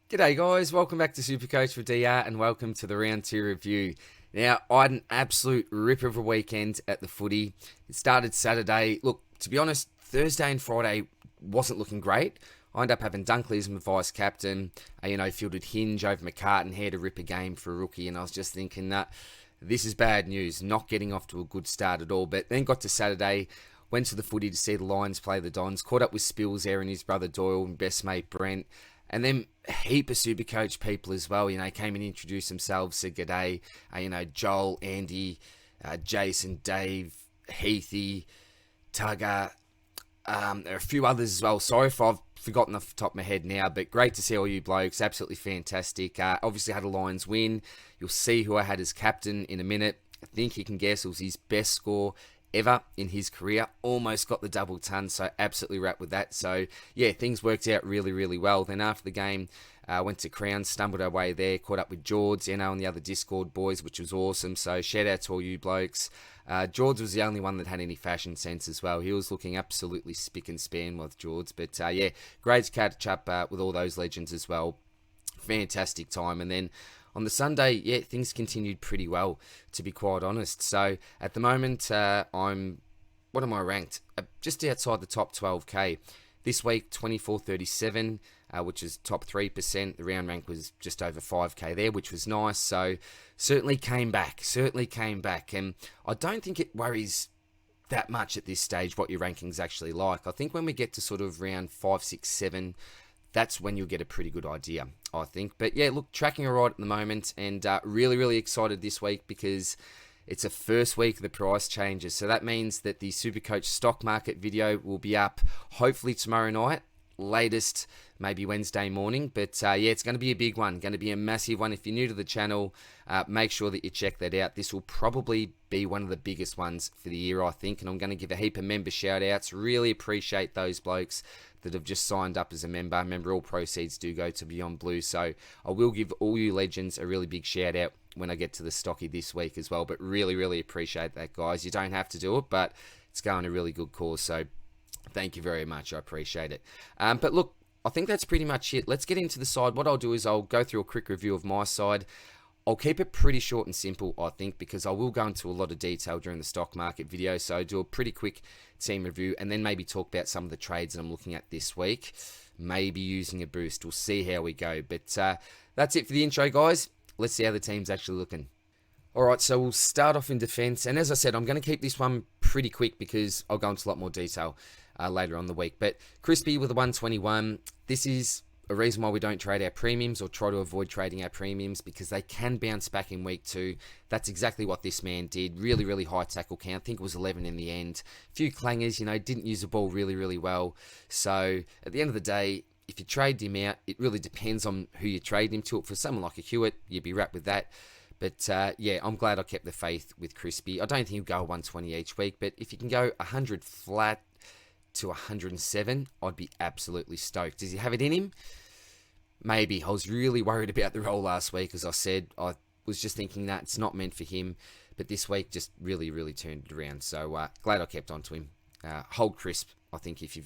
G'day guys, welcome back to Supercoach for DR and welcome to the Round 2 review. Now, I had an absolute rip of a weekend at the footy. It started Saturday. Look, to be honest, Thursday and Friday wasn't looking great. I ended up having Dunkley as my vice captain. Fielded Hinge over McCartan, had to rip a game for a rookie, and I was just thinking that this is bad news, not getting off to a good start at all. But then got to Saturday, went to the footy to see the Lions play the Dons, caught up with Spills there and his brother Doyle and best mate Brent. And then a heap of Supercoach people as well, came and introduced themselves, said g'day. Joel, Andy, Jason, Dave, Heathy, Tugger. There are a few others as well. Sorry if I've forgotten off the top of my head now, but great to see all you blokes. Absolutely fantastic. Obviously had a Lions win. You'll see who I had as captain in a minute. I think you can guess it was his best score ever in his career. Almost got the double ton, so absolutely wrapped with that. So yeah, things worked out really, really well. Then after the game, went to Crown, stumbled our way there, caught up with George, and the other Discord boys, which was awesome. So shout out to all you blokes. George was the only one that had any fashion sense as well. He was looking absolutely spick and span with George. But yeah, great to catch up with all those legends as well. Fantastic time. And then on the Sunday, yeah, things continued pretty well, to be quite honest. So at the moment, what am I ranked? Just outside the top 12k. This week, 24.37, which is top 3%. The round rank was just over 5k there, which was nice. So certainly came back. And I don't think it worries that much at this stage what your ranking's actually like. I think when we get to sort of round 5, 6, 7, that's when you'll get a pretty good idea, I think. But yeah, look, tracking all right at the moment, and really, really excited this week because it's the first week of the price changes. So that means that the Supercoach stock market video will be up hopefully tomorrow night, latest maybe Wednesday morning. But yeah, it's going to be a big one, going to be a massive one. If you're new to the channel, make sure that you check that out. This will probably be one of the biggest ones for the year, I think. And I'm going to give a heap of member shout outs. Really appreciate those blokes that have just signed up as a member. Remember, all proceeds do go to Beyond Blue. So I will give all you legends a really big shout out when I get to the stocky this week as well. But really, really appreciate that, guys. You don't have to do it, but it's going a really good cause. So thank you very much. I appreciate it. But look, I think that's pretty much it. Let's get into the side. What I'll do is I'll go through a quick review of my side. I'll keep it pretty short and simple, I think, because I will go into a lot of detail during the stock market video. So do a pretty quick team review and then maybe talk about some of the trades that I'm looking at this week. Maybe using a boost. We'll see how we go. But that's it for the intro, guys. Let's see how the team's actually looking. All right, so we'll start off in defense. And as I said, I'm going to keep this one pretty quick because I'll go into a lot more detail later on the week. But Crispy with a 121. This is a reason why we don't trade our premiums or try to avoid trading our premiums, because they can bounce back in week 2. That's exactly what this man did. Really, really high tackle count. I think it was 11 in the end. A few clangers, didn't use the ball really, really well. So at the end of the day, if you trade him out, it really depends on who you trade him to. For someone like a Hewitt, you'd be wrapped with that. But yeah, I'm glad I kept the faith with Crispy. I don't think he'll go 120 each week, but if you can go 100 flat to 107, I'd be absolutely stoked. Does he have it in him? Maybe. I was really worried about the role last week. As I said, I was just thinking that it's not meant for him. But this week just really, really turned it around. So glad I kept on to him. Hold Crisp, I think, if you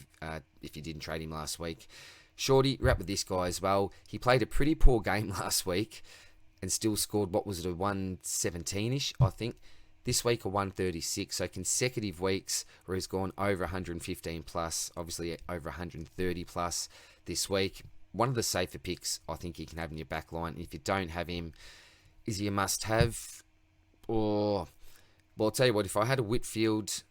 didn't trade him last week. Shorty, wrap with this guy as well. He played a pretty poor game last week and still scored, what was it, a 117-ish, I think. This week a 136, so consecutive weeks where he's gone over 115 plus, obviously over 130 plus this week. One of the safer picks I think you can have in your back line. If you don't have him, is he a must-have? Or, well, I'll tell you what, if I had a Whitfield,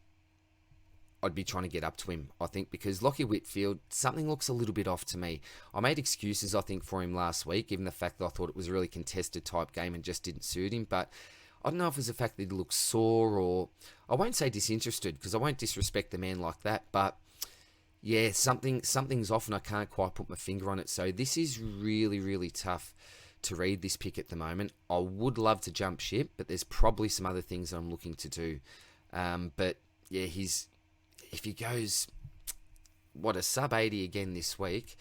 I'd be trying to get up to him, I think, because Lockheed Whitfield, something looks a little bit off to me. I made excuses, I think, for him last week, given the fact that I thought it was a really contested type game and just didn't suit him. But I don't know if it was the fact that he looked sore, or I won't say disinterested, because I won't disrespect the man like that, but yeah, something's off and I can't quite put my finger on it. So this is really, really tough to read this pick at the moment. I would love to jump ship, but there's probably some other things that I'm looking to do. But yeah, if he goes, a sub 80 again this week,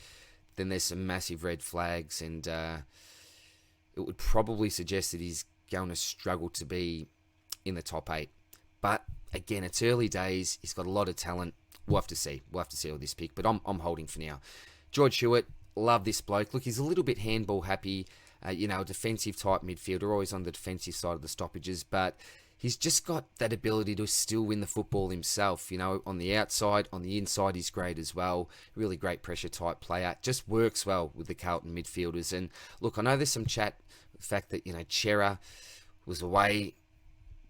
then there's some massive red flags, and it would probably suggest that he's going to struggle to be in the top 8. But again, it's early days. He's got a lot of talent. We'll have to see. We'll have to see all this pick, but I'm holding for now. George Hewitt, love this bloke. Look, he's a little bit handball happy, a defensive type midfielder, always on the defensive side of the stoppages, but he's just got that ability to still win the football himself. On the outside, on the inside, he's great as well. Really great pressure type player. Just works well with the Carlton midfielders. And look, I know there's some chat, the fact that, Xerri was away.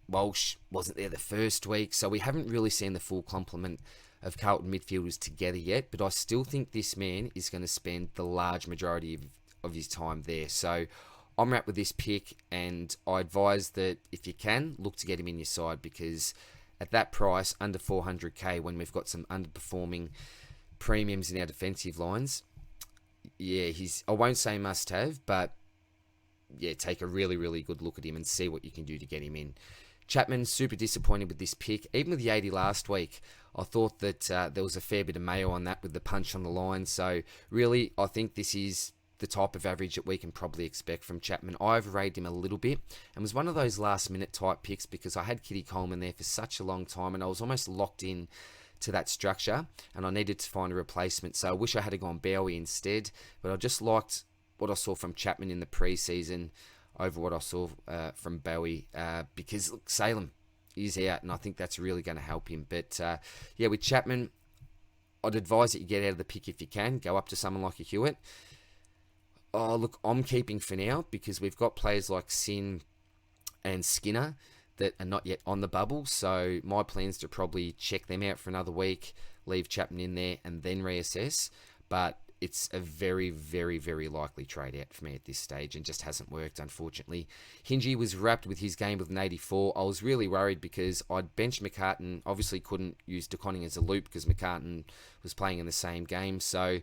Walsh wasn't there the first week, so we haven't really seen the full complement of Carlton midfielders together yet, but I still think this man is going to spend the large majority of his time there. So I'm wrapped with this pick, and I advise that if you can, look to get him in your side, because at that price, under 400k, when we've got some underperforming premiums in our defensive lines, I won't say must have, but take a really, really good look at him and see what you can do to get him in. Chapman, super disappointed with this pick. Even with the 80 last week, I thought that there was a fair bit of mayo on that with the punch on the line. So really, I think this is the type of average that we can probably expect from Chapman. I overrated him a little bit and was one of those last minute type picks because I had Kitty Coleman there for such a long time and I was almost locked in to that structure and I needed to find a replacement. So I wish I had gone Bowie instead, but I just liked what I saw from Chapman in the preseason over what I saw from Bowie because look, Salem is out and I think that's really going to help him. But with Chapman, I'd advise that you get out of the pick if you can. Go up to someone like a Hewitt. Oh, look, I'm keeping for now because we've got players like Sin and Skinner that are not yet on the bubble. So my plan's to probably check them out for another week, leave Chapman in there and then reassess. But it's a very, very, very likely trade out for me at this stage and just hasn't worked, unfortunately. Hingy was wrapped with his game with an 84. I was really worried because I'd benched McCartan. Obviously couldn't use De Koning as a loop because McCartan was playing in the same game. So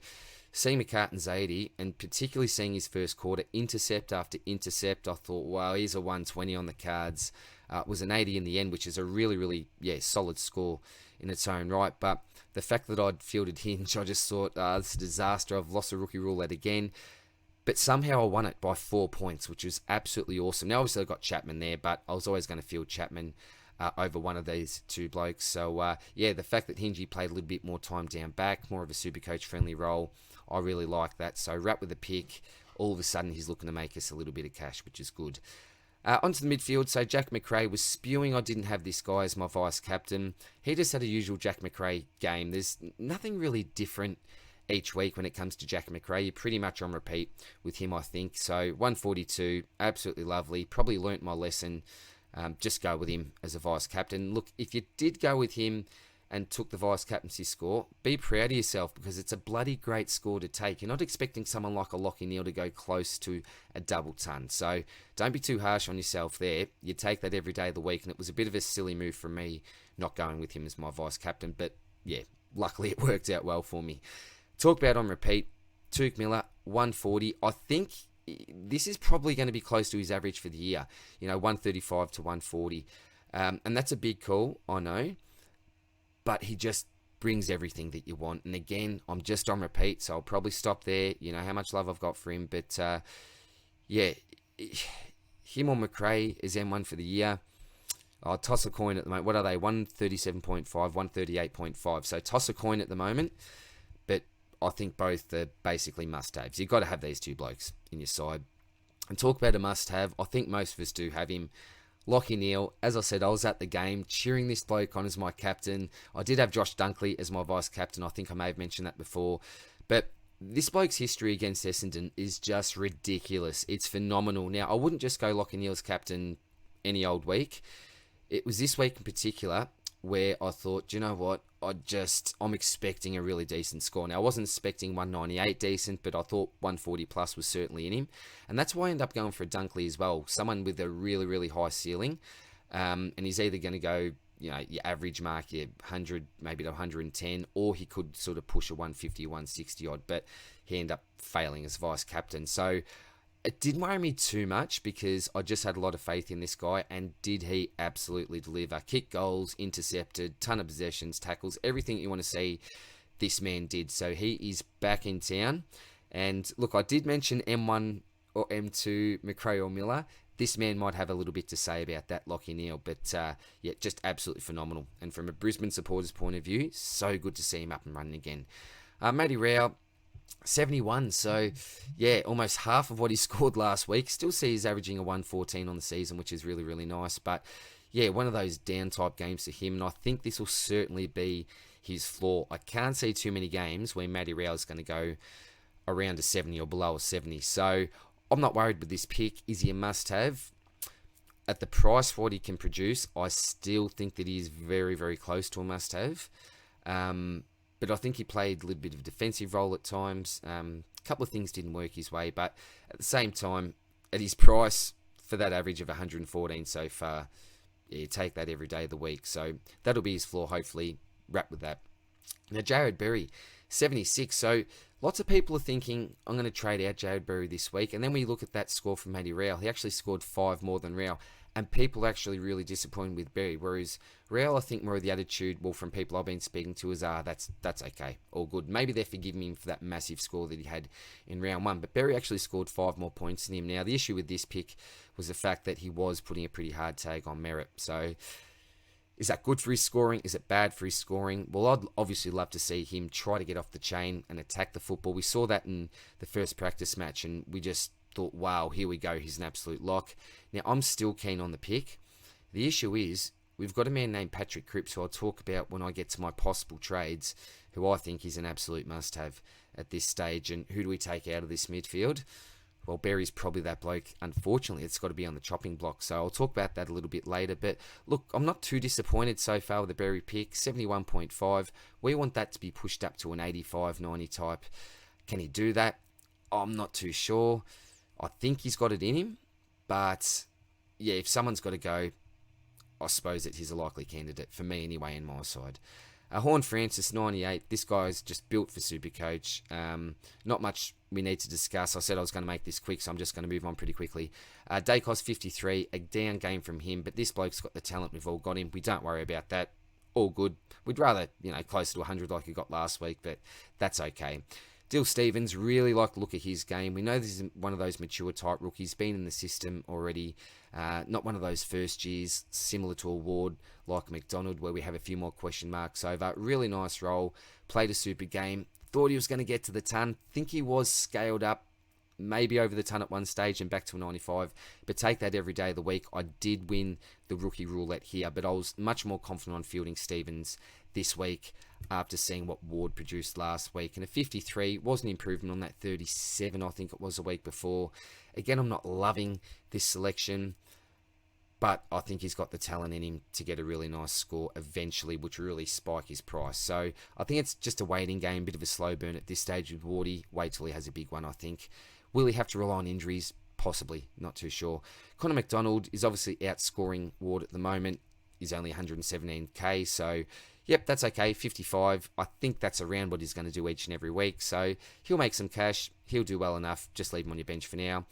seeing McCartan's 80 and particularly seeing his first quarter intercept after intercept, I thought, wow, here's a 120 on the cards. It was an 80 in the end, which is a really, really, solid score in its own right. But the fact that I'd fielded Hinge, I just thought, this is a disaster. I've lost the rookie roulette again. But somehow I won it by 4 points, which was absolutely awesome. Now, obviously, I got Chapman there, but I was always going to field Chapman over one of these two blokes. So, the fact that Hingy played a little bit more time down back, more of a Supercoach friendly role, I really like that. So, wrap with the pick. All of a sudden, he's looking to make us a little bit of cash, which is good. Onto the midfield, so Jack Macrae was spewing I didn't have this guy as my vice-captain. He just had a usual Jack Macrae game. There's nothing really different each week when it comes to Jack Macrae. You're pretty much on repeat with him, I think. So 142, absolutely lovely. Probably learnt my lesson. Just go with him as a vice-captain. Look, if you did go with him and took the vice-captaincy score, be proud of yourself because it's a bloody great score to take. You're not expecting someone like a Lockheed Neal to go close to a double ton. So don't be too harsh on yourself there. You take that every day of the week, and it was a bit of a silly move from me not going with him as my vice-captain. But, luckily it worked out well for me. Talk about on repeat, Tuke Miller, 140. I think this is probably going to be close to his average for the year. 135 to 140. And that's a big call, I know. But he just brings everything that you want. And again, I'm just on repeat, so I'll probably stop there. You know how much love I've got for him. But, him or Macrae is M1 for the year. I'll toss a coin at the moment. What are they? 137.5, 138.5. So toss a coin at the moment. But I think both are basically must-haves. You've got to have these two blokes in your side. And talk about a must-have. I think most of us do have him. Lockheed Neal, as I said, I was at the game cheering this bloke on as my captain. I did have Josh Dunkley as my vice-captain. I think I may have mentioned that before. But this bloke's history against Essendon is just ridiculous. It's phenomenal. Now, I wouldn't just go Lockheed Neal's captain any old week. It was this week in particular where I thought, do you know what? I'm expecting a really decent score. Now, I wasn't expecting 198 decent, but I thought 140 plus was certainly in him. And that's why I ended up going for a Dunkley as well. Someone with a really, really high ceiling. And he's either going to go, your average mark, your 100, maybe to 110, or he could sort of push a 150, 160 odd. But he ended up failing as vice-captain. So it didn't worry me too much because I just had a lot of faith in this guy, and did he absolutely deliver? Kick goals, intercepted, ton of possessions, tackles, everything you want to see, this man did. So he is back in town. And look, I did mention M1 or M2, Macrae or Miller. This man might have a little bit to say about that, Lockheed Neal, but just absolutely phenomenal. And from a Brisbane supporter's point of view, so good to see him up and running again. Matty Rao, 71. So, yeah, almost half of what he scored last week. Still see he's averaging a 114 on the season, which is really, really nice. But, yeah, one of those down type games for him. And I think this will certainly be his floor. I can't see too many games where Matty Rowell is going to go around a 70 or below a 70. So, I'm not worried with this pick. Is he a must-have? At the price for what he can produce, I still think that he is very, very close to a must-have. But I think he played a little bit of a defensive role at times. A couple of things didn't work his way, but at the same time, at his price, for that average of 114 so far, yeah, take that every day of the week. So that'll be his floor, hopefully. Wrap with that. Now, Jared Berry, 76. So lots of people are thinking, I'm going to trade out Jared Berry this week. And then we look at that score from Matty Rowell. He actually scored 5 more than Rowell. And people are actually really disappointed with Berry. Whereas Rowell, I think more of the attitude, well, from people I've been speaking to is, that's okay, all good. Maybe they're forgiving him for that massive score that he had in round 1. But Berry actually scored 5 more points than him. Now, the issue with this pick was the fact that he was putting a pretty hard tag on Merritt. So is that good for his scoring? Is it bad for his scoring? Well, I'd obviously love to see him try to get off the chain and attack the football. We saw that in the first practice match, and we just thought, wow, here we go, he's an absolute lock. Now, I'm still keen on the pick. The issue is, we've got a man named Patrick Cripps, who I'll talk about when I get to my possible trades, who I think is an absolute must-have at this stage. And who do we take out of this midfield? Well, Berry's probably that bloke. Unfortunately, it's got to be on the chopping block. So I'll talk about that a little bit later. But look, I'm not too disappointed so far with the Berry pick. 71.5. We want that to be pushed up to an 85, 90 type. Can he do that? I'm not too sure. I think he's got it in him. But, yeah, if someone's got to go, I suppose that he's a likely candidate, for me anyway, in my side. Horn Francis, 98. This guy's just built for Supercoach. Not much we need to discuss. I said I was going to make this quick, so I'm just going to move on pretty quickly. Dacos, 53. A down game from him, but this bloke's got the talent. We've all got him. We don't worry about that. All good. We'd rather, closer to 100 like he got last week, but that's okay. Dill Stevens, really like the look of his game. We know this is one of those mature type rookies, been in the system already. Not one of those first years, similar to a Ward like Mcdonald, where we have a few more question marks over. Really nice role, played a super game. Thought he was going to get to the ton. Think he was scaled up, maybe over the ton at one stage and back to a 95. But take that every day of the week. I did win the rookie roulette here, but I was much more confident on fielding Stevens this week after seeing what Ward produced last week. And a 53 was an improvement on that 37, I think it was a week before. Again, I'm not loving this selection, but I think he's got the talent in him to get a really nice score eventually, which will really spike his price. So I think it's just a waiting game, bit of a slow burn at this stage with Wardy. Wait till he has a big one, I think. Will he have to rely on injuries? Possibly, not too sure. Conor Mcdonald is obviously outscoring Ward at the moment. He's only 117k, so yep, that's okay. 55. I think that's around what he's going to do each and every week. So he'll make some cash. He'll do well enough. Just leave him on your bench for now.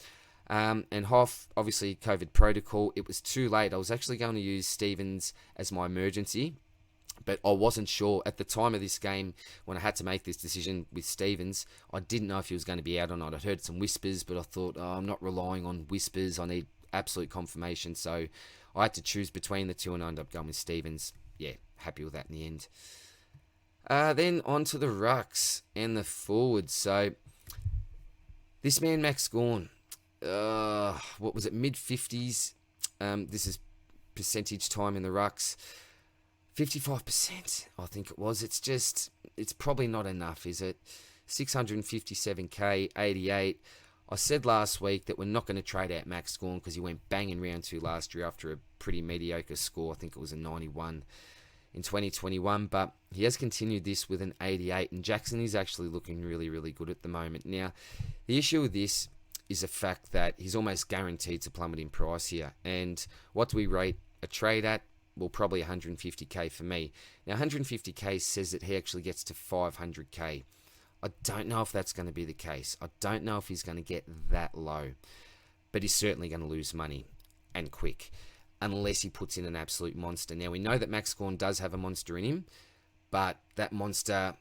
And Hoff, obviously, COVID protocol. It was too late. I was actually going to use Stevens as my emergency, but I wasn't sure at the time of this game when I had to make this decision with Stevens. I didn't know if he was going to be out or not. I'd heard some whispers, but I thought, I'm not relying on whispers. I need absolute confirmation. So I had to choose between the two, and I ended up going with Stevens. Yeah, happy with that in the end. Then on to the rucks and the forwards. So this man, Max Gawn, what was it, mid-50s? This is percentage time in the rucks. 55%, I think it was. It's probably not enough, is it? 657k, 88. I said last week that we're not going to trade out Max Gawn because he went bang in round 2 last year after a pretty mediocre score. I think it was a 91 in 2021, but he has continued this with an 88, and Jackson is actually looking really, really good at the moment. Now, the issue with this is the fact that he's almost guaranteed to plummet in price here, and what do we rate a trade at? Well, probably 150k for me. Now, 150k says that he actually gets to 500k. I don't know if that's going to be the case. I don't know if he's going to get that low, but he's certainly going to lose money, and quick, unless he puts in an absolute monster. Now, we know that Max Gawn does have a monster in him, but that monster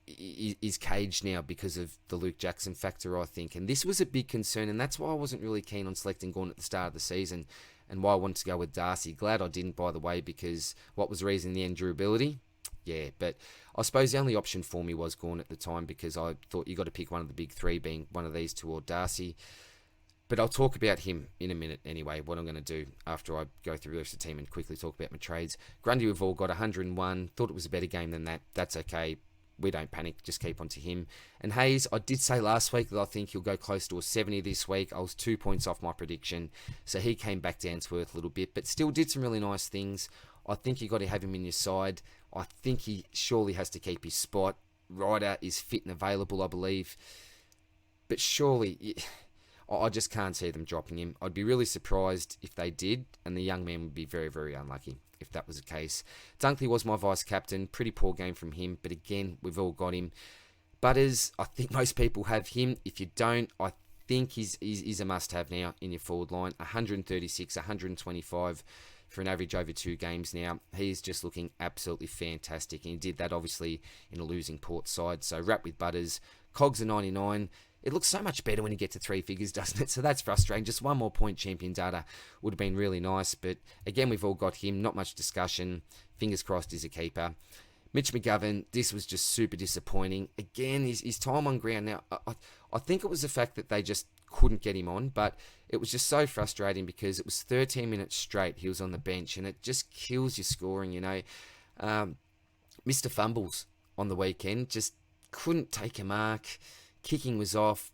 is caged now because of the Luke Jackson factor, I think. And this was a big concern, and that's why I wasn't really keen on selecting Gawn at the start of the season, and why I wanted to go with Darcy. Glad I didn't, by the way, because what was the reason in the end? Durability. yeah, but I suppose the only option for me was Gawn at the time because I thought you got to pick one of the big three, being one of these two or Darcy. But I'll talk about him in a minute anyway, what I'm going to do after I go through the rest of the team and quickly talk about my trades. Grundy, we've all got 101. Thought it was a better game than that. That's okay. We don't panic. Just keep on to him. And Hayes, I did say last week that I think he'll go close to a 70 this week. I was 2 points off my prediction. So he came back down to earth a little bit, but still did some really nice things. I think you got to have him in your side. I think he surely has to keep his spot. Ryder is fit and available, I believe. But surely, I just can't see them dropping him. I'd be really surprised if they did, and the young man would be very, very unlucky if that was the case. Dunkley was my vice-captain. Pretty poor game from him, but again, we've all got him. Butters, I think most people have him. If you don't, I think he's a must-have now in your forward line. 136, 125 for an average over 2 games now. He's just looking absolutely fantastic, and he did that obviously in a losing Port side. So wrap with Butters. Cogs are 99. It looks so much better when you get to 3 figures, doesn't it? So that's frustrating. Just one more point champion data would have been really nice. But again, we've all got him. Not much discussion. Fingers crossed he's a keeper. Mitch Mcgovern, this was just super disappointing. Again, his time on ground now, I think it was the fact that they just couldn't get him on, but it was just so frustrating because it was 13 minutes straight he was on the bench, and it just kills your scoring, you know. Mr. Fumbles on the weekend, just couldn't take a mark. Kicking was off.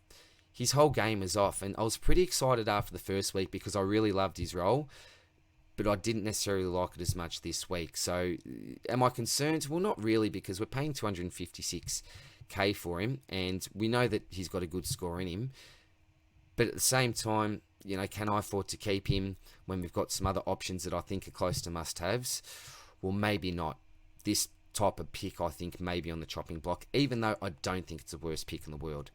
His whole game was off, and I was pretty excited after the first week because I really loved his role, but I didn't necessarily like it as much this week. So am I concerned? Well, not really, because we're paying 256k for him, and we know that he's got a good score in him. But at the same time, you know, can I afford to keep him when we've got some other options that I think are close to must-haves? Well, maybe not. This type of pick, I think, maybe on the chopping block, even though I don't think it's the worst pick in the world.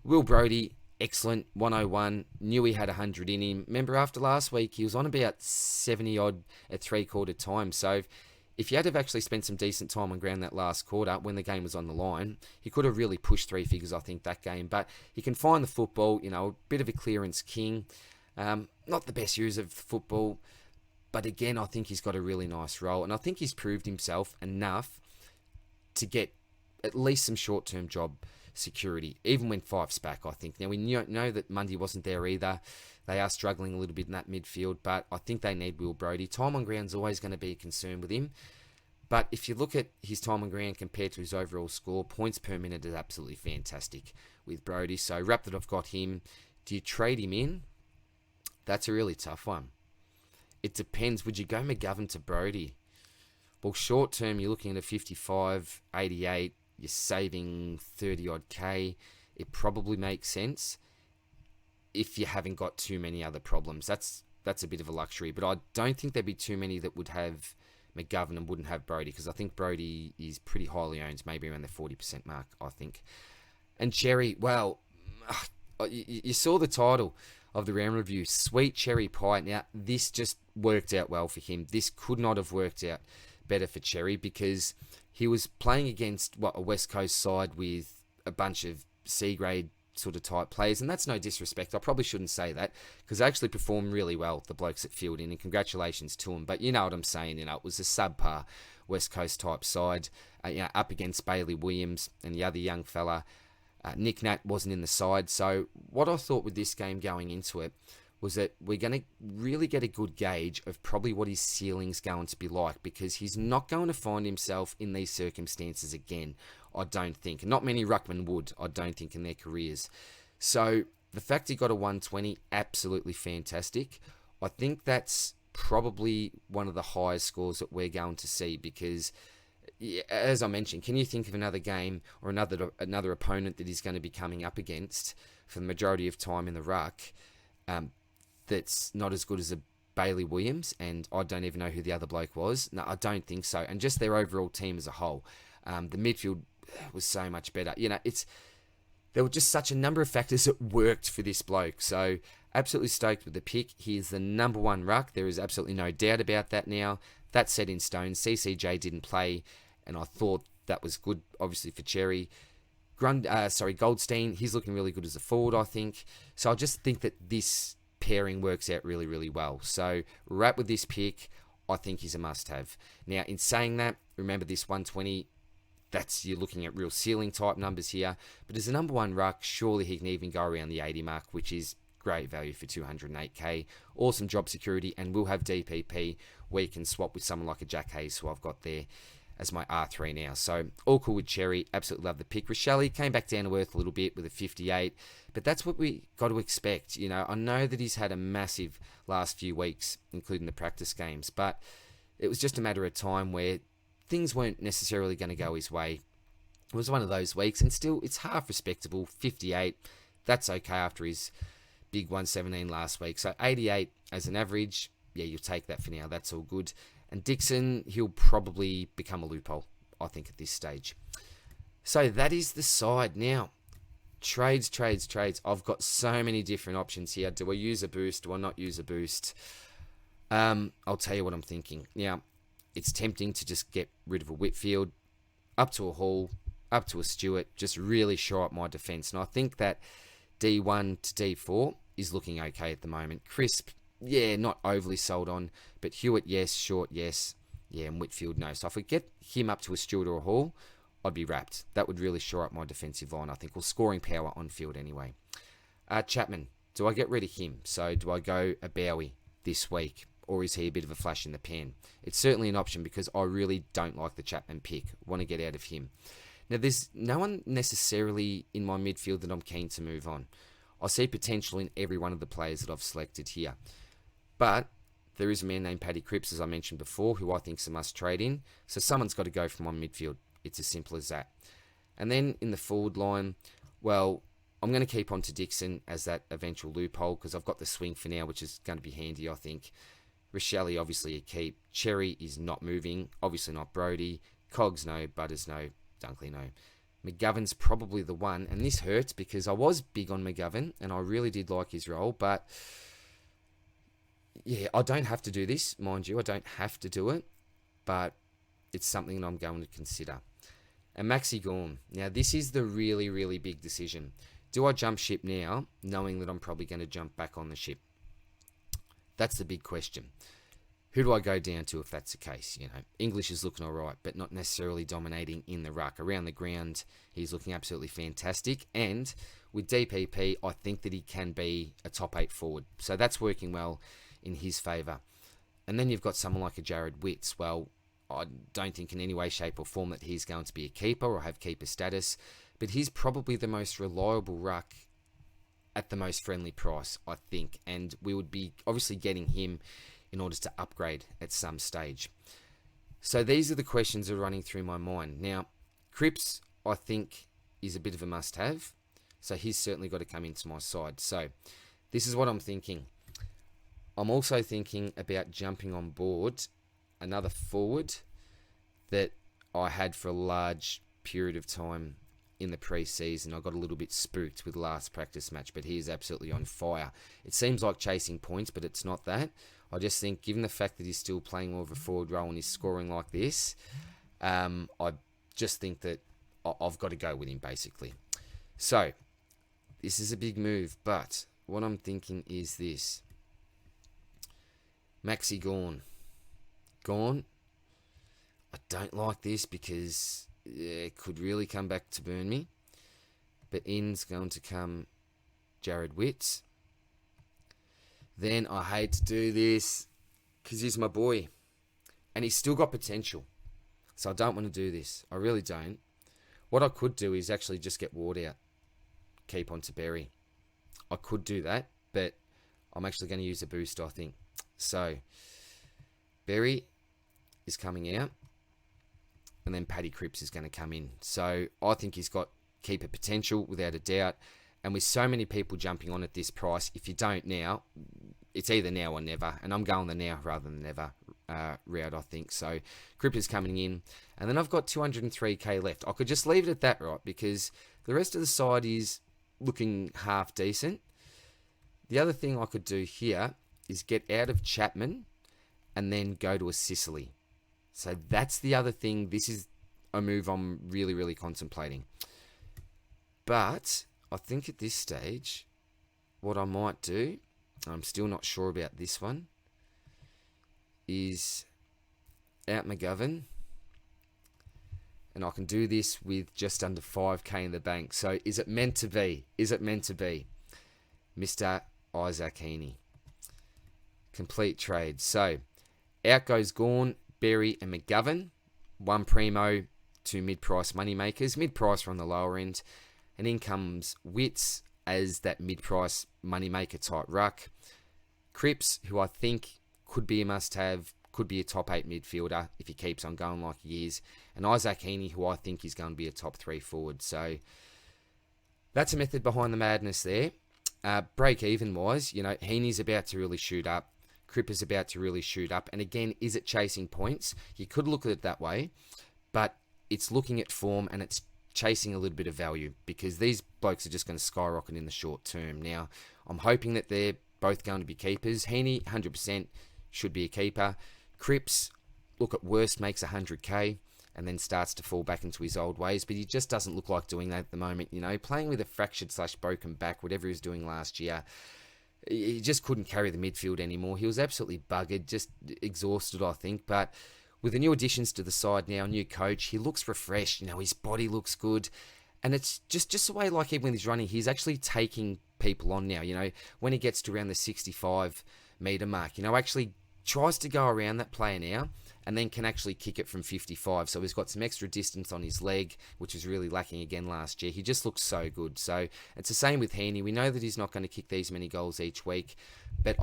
Will Brodie, excellent, 101, knew he had 100 in him. Remember, after last week, he was on about 70-odd at 3/4 time, so if you had to have actually spent some decent time on ground that last quarter when the game was on the line, he could have really pushed 3 figures, I think, that game. But he can find the football, you know, a bit of a clearance king. Not the best user of football, but again, I think he's got a really nice role, and I think he's proved himself enough to get at least some short-term job security, even when Fife's back, I think. Now, we know that Mundy wasn't there either. They are struggling a little bit in that midfield, but I think they need Will Brodie. Time on ground's always going to be a concern with him, but if you look at his time on ground compared to his overall score, points per minute is absolutely fantastic with Brodie. So, wrap that I've got him. Do you trade him in? That's a really tough one. It depends. Would you go McGovern to Brodie? Well, short term, you're looking at a 55, 88. You're saving 30-odd K. It probably makes sense if you haven't got too many other problems. That's a bit of a luxury. But I don't think there'd be too many that would have McGovern and wouldn't have Brodie, because I think Brodie is pretty highly owned, maybe around the 40% mark, I think. And Xerri, well, you saw the title of the round review, Sweet Cherry Pie. Now, this just worked out well for him. This could not have worked out better for Xerri, because he was playing against a West Coast side with a bunch of C-grade sort of type players, and that's no disrespect. I probably shouldn't say that, because they actually performed really well, the blokes at fielding, and congratulations to them. But you know what I'm saying, you know, it was a subpar West Coast type side, up against Bailey Williams and the other young fella. Nick Nat wasn't in the side. So what I thought with this game going into it was that we're going to really get a good gauge of probably what his ceiling's going to be like, because he's not going to find himself in these circumstances again, I don't think. Not many ruckmen would, I don't think, in their careers. So the fact he got a 120, absolutely fantastic. I think that's probably one of the highest scores that we're going to see, because as I mentioned, can you think of another game or another opponent that he's going to be coming up against for the majority of time in the ruck that's not as good as a Bailey Williams? And I don't even know who the other bloke was. No, I don't think so. And just their overall team as a whole, the midfield was so much better. You know, there were just such a number of factors that worked for this bloke. So absolutely stoked with the pick. He is the number one ruck. There is absolutely no doubt about that now. That's set in stone. CCJ didn't play, and I thought that was good, obviously, for Xerri. Goldstein, he's looking really good as a forward, I think. So I just think that this pairing works out really, really well. So wrap with this pick. I think he's a must-have. Now, in saying that, remember this 120, you're looking at real ceiling type numbers here. But as a number one ruck, surely he can even go around the 80 mark, which is great value for 208k. Awesome job security, and we'll have DPP where you can swap with someone like a Jack Hayes, who I've got there as my R3 now. So all cool with Xerri. Absolutely love the pick. Rochelle came back down to earth a little bit with a 58, but that's what we got to expect. You know, I know that he's had a massive last few weeks, including the practice games, but it was just a matter of time where things weren't necessarily going to go his way. It was one of those weeks, and still it's half respectable. 58, that's okay after his big 117 last week. So 88 as an average, yeah, you'll take that for now. That's all good. And Dixon, he'll probably become a loophole, I think, at this stage. So that is the side. Now, trades. I've got so many different options here. Do I use a boost? Do I not use a boost? I'll tell you what I'm thinking. Now, it's tempting to just get rid of a Whitfield, up to a Hall, up to a Stewart, just really shore up my defence. And I think that D1 to D4 is looking okay at the moment. Crisp, yeah, not overly sold on, but Hewitt, yes. Short, yes. Yeah, and Whitfield, no. So if we get him up to a Stewart or a Hall, I'd be wrapped. That would really shore up my defensive line, I think, or scoring power on field anyway. Chapman, do I get rid of him? So do I go a Bowie this week, or is he a bit of a flash in the pan? It's certainly an option because I really don't like the Chapman pick. Want to get out of him. Now, there's no one necessarily in my midfield that I'm keen to move on. I see potential in every one of the players that I've selected here. But there is a man named Paddy Cripps, as I mentioned before, who I think is a must trade in. So someone's got to go from my midfield. It's as simple as that. And then in the forward line, well, I'm going to keep on to Dixon as that eventual loophole because I've got the swing for now, which is going to be handy, I think. Rochelle, obviously a keep. Xerri is not moving. Obviously not Brody. Cogs, no. Butters, no. Dunkley, no. McGovern's probably the one. And this hurts because I was big on McGovern and I really did like his role. But yeah, I don't have to do this, mind you. I don't have to do it. But it's something that I'm going to consider. And Maxi Gawn. Now, this is the really, really big decision. Do I jump ship now, knowing that I'm probably going to jump back on the ship? That's the big question. Who do I go down to if that's the case? You know, English is looking all right, but not necessarily dominating in the ruck. Around the ground, he's looking absolutely fantastic. And with DPP, I think that he can be a top 8 forward. So that's working well in his favour. And then you've got someone like a Jared Witz. Well, I don't think in any way, shape or form that he's going to be a keeper or have keeper status, but he's probably the most reliable ruck at the most friendly price, I think, and we would be obviously getting him in order to upgrade at some stage. So these are the questions that are running through my mind. Now, Cripps, I think, is a bit of a must-have, so he's certainly got to come into my side. So this is what I'm thinking. I'm also thinking about jumping on board another forward that I had for a large period of time in the pre-season. I got a little bit spooked with the last practice match, but he is absolutely on fire. It seems like chasing points, but it's not that. I just think, given the fact that he's still playing more of a forward role and he's scoring like this, I just think that I've got to go with him, basically. So, this is a big move, but what I'm thinking is this. Maxi Gawn. I don't like this because it could really come back to burn me. But in's going to come Jared Witz. Then I hate to do this because he's my boy. And he's still got potential. So I don't want to do this. I really don't. What I could do is actually just get Ward out. Keep on to Berry. I could do that, but I'm actually going to use a boost, I think. So, Berry is coming out. And then Paddy Cripps is going to come in. So, I think he's got keeper potential, without a doubt. And with so many people jumping on at this price, if you don't now, it's either now or never. And I'm going the now rather than never route, I think. So, Cripps is coming in. And then I've got 203k left. I could just leave it at that, right? Because the rest of the side is looking half decent. The other thing I could do here is get out of Chapman and then go to a Sicily. So that's the other thing. This is a move I'm really, really contemplating. But I think at this stage, what I might do, I'm still not sure about this one, is out McGovern and I can do this with just under 5k in the bank. So is it meant to be? Is it meant to be? Mr. Isaac Heaney. Complete trade. So out goes Gawn, Berry and McGovern. One primo, two mid-price moneymakers. Mid-price are on the lower end. And in comes Witz as that mid-price moneymaker type ruck. Cripps, who I think could be a must-have, could be a top 8 midfielder if he keeps on going like he is. And Isaac Heaney, who I think is going to be a top 3 forward. So that's a method behind the madness there. Break-even wise, Heaney's about to really shoot up. Cripps is about to really shoot up. And again, is it chasing points? You could look at it that way, but it's looking at form and it's chasing a little bit of value because these blokes are just going to skyrocket in the short term. Now, I'm hoping that they're both going to be keepers. Heaney, 100% should be a keeper. Cripps, look at worst, makes 100k and then starts to fall back into his old ways, but he just doesn't look like doing that at the moment. Playing with a fractured/broken back, whatever he was doing last year, he just couldn't carry the midfield anymore. He was absolutely buggered, just exhausted, I think. But with the new additions to the side now, new coach, he looks refreshed. His body looks good. And it's just the way, like even when he's running, he's actually taking people on now. When he gets to around the 65 metre mark, actually tries to go around that player now and then can actually kick it from 55. So he's got some extra distance on his leg, which was really lacking again last year. He just looks so good. So it's the same with Heaney. We know that he's not going to kick these many goals each week, but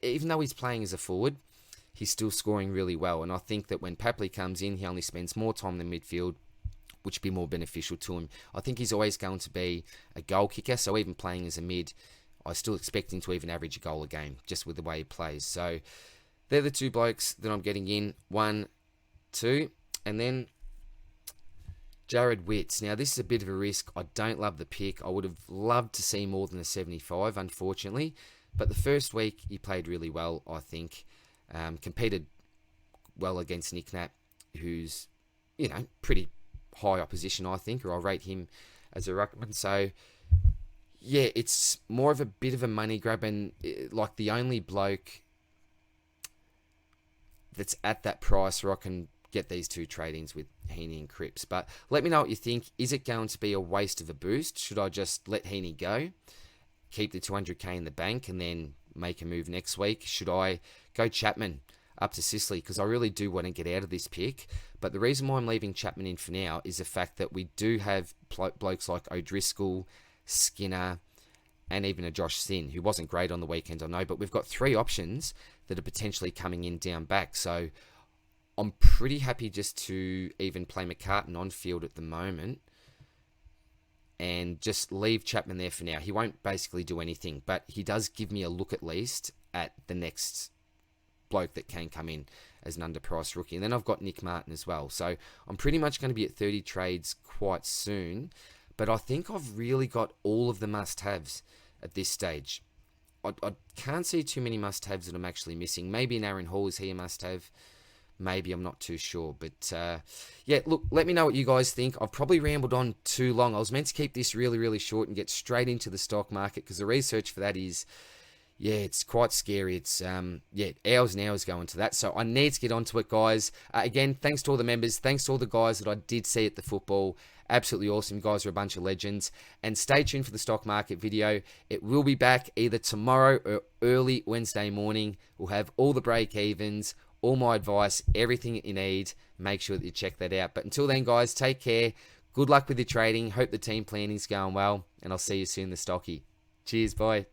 even though he's playing as a forward, he's still scoring really well. And I think that when Papley comes in, he only spends more time in midfield, which would be more beneficial to him. I think he's always going to be a goal kicker. So even playing as a mid, I still expect him to even average a goal a game, just with the way he plays. So they're the two blokes that I'm getting in. 1, 2, and then Jared Witz. Now, this is a bit of a risk. I don't love the pick. I would have loved to see more than a 75, unfortunately. But the first week, he played really well, I think. Competed well against Nick Nat, who's, pretty high opposition, I think, or I rate him as a ruckman. So, yeah, it's more of a bit of a money grab, and like the only bloke that's at that price where I can get these two trade-ins with Heaney and Cripps. But let me know what you think. Is it going to be a waste of a boost? Should I just let Heaney go, keep the 200k in the bank, and then make a move next week? Should I go Chapman up to Sicily? Because I really do want to get out of this pick. But the reason why I'm leaving Chapman in for now is the fact that we do have blokes like O'Driscoll, Skinner, and even a Josh Sin, who wasn't great on the weekend, I know, but we've got 3 options that are potentially coming in down back. So I'm pretty happy just to even play McCartan on field at the moment and just leave Chapman there for now. He won't basically do anything, but he does give me a look at least at the next bloke that can come in as an underpriced rookie. And then I've got Nick Martin as well. So I'm pretty much going to be at 30 trades quite soon, but I think I've really got all of the must-haves at this stage. I can't see too many must-haves that I'm actually missing. Maybe an Aaron Hall, is he a must-have? Maybe, I'm not too sure. But, yeah, look, let me know what you guys think. I've probably rambled on too long. I was meant to keep this really, really short and get straight into the stock market because the research for that is, yeah, it's quite scary. It's, hours and hours going to that. So I need to get onto it, guys. Again, thanks to all the members. Thanks to all the guys that I did see at the football. Absolutely awesome. You guys are a bunch of legends. And stay tuned for the stock market video. It will be back either tomorrow or early Wednesday morning. We'll have all the break-evens, all my advice, everything that you need. Make sure that you check that out. But until then, guys, take care. Good luck with your trading. Hope the team planning's going well. And I'll see you soon, the stocky. Cheers, bye.